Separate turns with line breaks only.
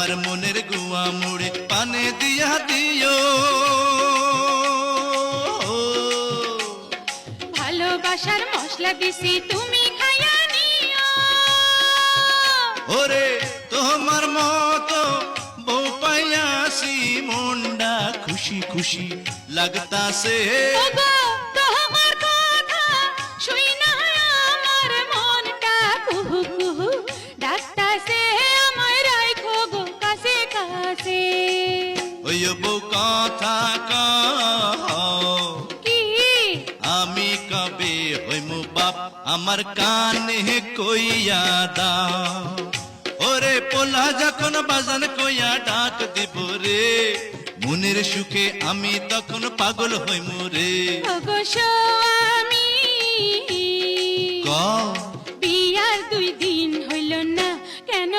আমার মনের গুয়া মুড়ে পানে দিয়া দিও।
ভালোবাসার মশলা দিছি তুমি খাইয়া নিও।
ওরে তোমার মতো বউ পাইয়াছি মনটা খুশি খুশি লাগতাছে।
ওগো তোমার কথা শুইনা আমার মনটা কুহু কুহু ডাকতাছে, আমায় রাইখো গো কাছে কাছে।
ওই বউ কথা কও
কি
আমি কবে হইমু বাপ আমার কানে কইয়া দাও। ওরে পোলা যখন বাজান কইয়া ডাক দিব রে, মনের সুখে আমি তখন পাগল হইমু রে।
ওগো স্বামী
কও
বিয়ার 2 দিন হইল না কেন?